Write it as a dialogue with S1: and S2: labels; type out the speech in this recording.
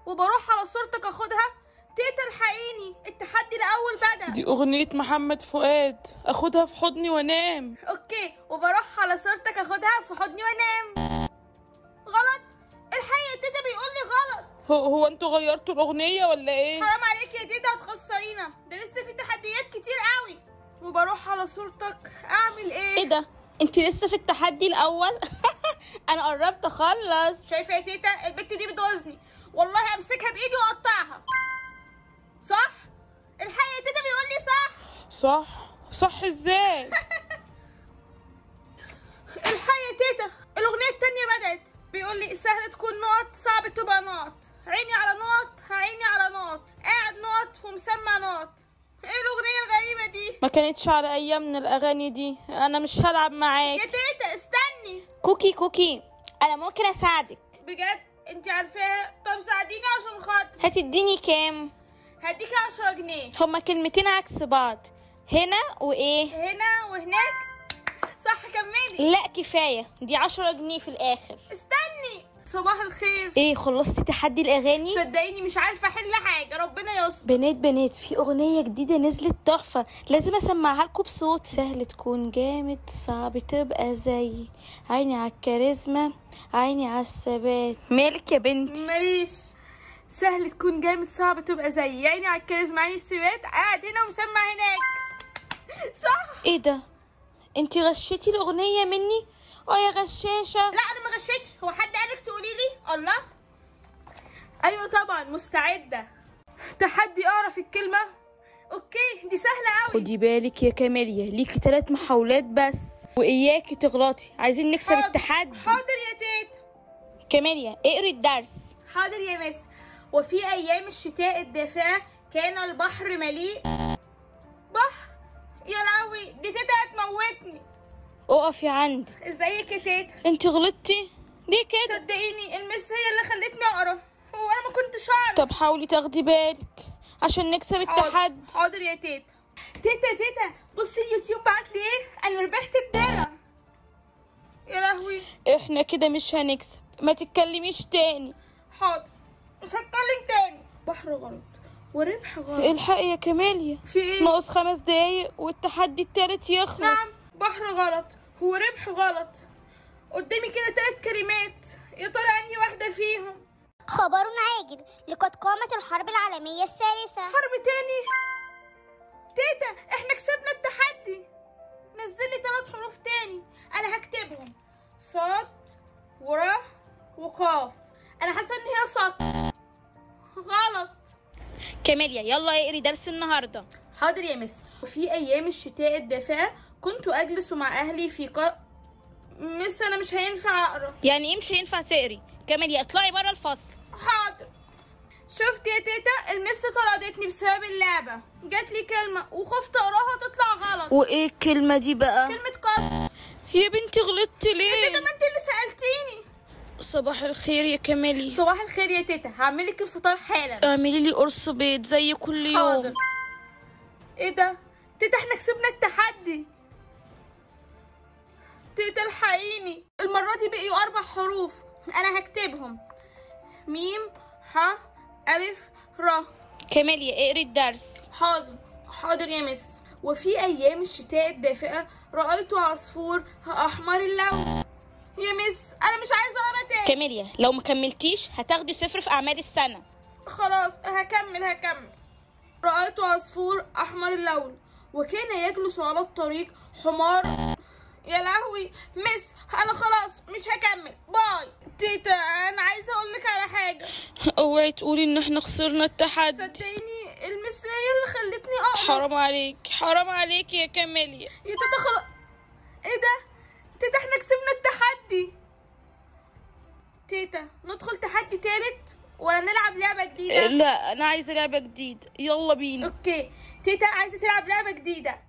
S1: وبروح على صورتك اخدها. تيتا الحقيني، التحدي الاول بدأ.
S2: دي اغنية محمد فؤاد، اخدها في حضني وانام.
S1: اوكي، وبروح على صورتك اخدها في حضني وانام. غلط. الحقيقة يا تيتا بيقول لي غلط.
S2: هو انتوا غيرتوا الاغنية ولا ايه؟
S1: حرام عليك يا تيتا، هتخسرينا، ده لسه في تحديات كتير قوي. وبروح على صورتك اعمل ايه؟
S3: ايه ده؟ انت لسه في التحدي الاول؟ انا قربت اخلص.
S1: شايفه يا تيتا البت دي بتغزني، والله امسكها بايدي واقطعها. صح؟ الحقيقة يا تيتا بيقول لي صح.
S2: صح ازاي؟
S1: الحقيقة يا تيتا الاغنية التانية بدأت. بيقول لي سهل تكون نقط، صعب تبقى نقط، عيني على نقط، عيني على نقط، قاعد نقط ومسمع نقط. ايه الاغنية الغريبة دي؟
S2: ما كانتش على ايامنا الاغاني دي، انا مش هلعب معاك.
S1: يا تيتا استني.
S3: كوكي، انا ممكن اساعدك.
S1: بجد انت عارفاها؟ طب ساعديني عشان خاطر.
S3: هتديني كام؟
S1: هديكي 10 جنيه.
S3: هما كلمتين عكس بعض، هنا وايه؟
S1: هنا وهناك. صح كملي.
S3: لا كفايه، دي 10 جنيه في الاخر.
S1: استني. صباح الخير.
S3: ايه، خلصتي تحدي الاغاني؟
S1: صدقيني مش عارفه احل حاجه، ربنا يستر.
S3: بنات في اغنيه جديده نزلت تحفه، لازم اسمعها لكم بصوت. سهل تكون جامد، صعب تبقى زي، عيني على الكاريزما، عيني على الثبات. مالك يا بنتي؟
S1: ماليش. سهل تكون جامد، صعب تبقى زي، عيني على الكاريزما، عيني الثبات، قاعد هنا ومسمع هناك. صح.
S3: ايه ده؟ انتي غشيتي الاغنيه مني؟ يا غشاشه.
S1: لا انا ما غشيتش، هو حد قالك تقولي لي؟ الله. ايوه طبعا مستعده. تحدي اعرف الكلمه. اوكي دي سهله قوي.
S2: خدي بالك يا كاميليا، ليكي 3 محاولات بس، واياكي تغلطي، عايزين نكسب التحدي.
S1: حاضر يا تيتا.
S3: كاميليا اقري الدرس.
S1: حاضر يا مس. وفي ايام الشتاء الدافئه كان البحر مليء. بحر؟ يا لهوي، دي تيتا هتموتني.
S3: اقفي عندي.
S1: ازيك يا تيتا؟
S3: انتي غلطتي ليه كده؟
S1: صدقيني المس هي اللي خلتني اقرا، هو انا ما كنتش اعرف.
S2: طب حاولي تاخدي بالك عشان نكسب التحدي.
S1: حاضر يا تيتا. تيتا بصي اليوتيوب بعت لي ايه، انا ربحت الدرع. يا لهوي.
S2: احنا كده مش هنكسب، ما تتكلميش تاني.
S1: حاضر مش هتكلم تاني. بحر غلط وربح غلط.
S2: الحقي يا كاميليا،
S1: في ايه؟
S2: ناقص 5 دقايق والتحدي التالت يخلص.
S1: نعم، بحر غلط وربح غلط. قدامي كده 3 كلمات، يا ترى انهي واحده فيهم؟
S4: خبر عاجل، لقد قامت الحرب العالمية الثالثة.
S1: حرب تاني؟ تيتا احنا كسبنا التحدي. نزلي 3 حروف تاني، انا هكتبهم. صاد ورا وقاف. انا حاسه ان هي صاد. غلط.
S3: كاميليا يلا اقري درس النهارده.
S1: حاضر يا مس. وفي ايام الشتاء الدافئه كنت اجلس مع اهلي في مس انا مش هينفع اقرا.
S3: يعني ايه مش هينفع تقري؟ كاميليا اطلعي بره الفصل.
S1: حاضر. شفت يا تيتا، المس طردتني بسبب اللعبه، جات لي كلمه وخفت اقراها تطلع غلط.
S2: وايه الكلمه دي بقى؟
S1: كلمه قصر.
S2: يا بنتي غلطتي ليه؟
S1: يا تيتا ما انت اللي سالتيني.
S2: صباح الخير يا كاميليا.
S1: صباح الخير يا تيتا، هعملك الفطار حالا.
S2: اعملي لي قرص بيض زي كل يوم.
S1: حاضر. ايه ده؟ تيتا احنا كسبنا التحدي. تيتا الحقيني، المرة دي بقيوا 4 حروف، انا هكتبهم. ميم ح الف ر.
S3: كاميليا اقري الدرس.
S1: حاضر يا مس. وفي ايام الشتاء الدافئة رأيت عصفور احمر اللون. يا مس انا مش عايزة اقرا تاني.
S3: كاميليا لو ما كملتيش هتاخدي 0 في اعمال السنة.
S1: خلاص هكمل. رأيت عصفور أحمر اللون وكان يجلس على الطريق حمار. يا لهوي مس انا خلاص مش هكمل، باي. تيتا انا عايزه اقول لك على حاجه.
S2: اوعي تقولي ان احنا خسرنا التحدي.
S1: صدقيني المس هي اللي خلتني اقرا.
S2: حرام عليك يا كاميليا.
S1: يا تيتا خلاص. ايه ده؟ تيتا احنا كسبنا التحدي. تيتا ندخل تحدي تالت ولا نلعب لعبه جديده؟
S2: لا انا عايزه لعبه جديده، يلا بينا.
S1: اوكي تيتا عايزه تلعب لعبه جديده.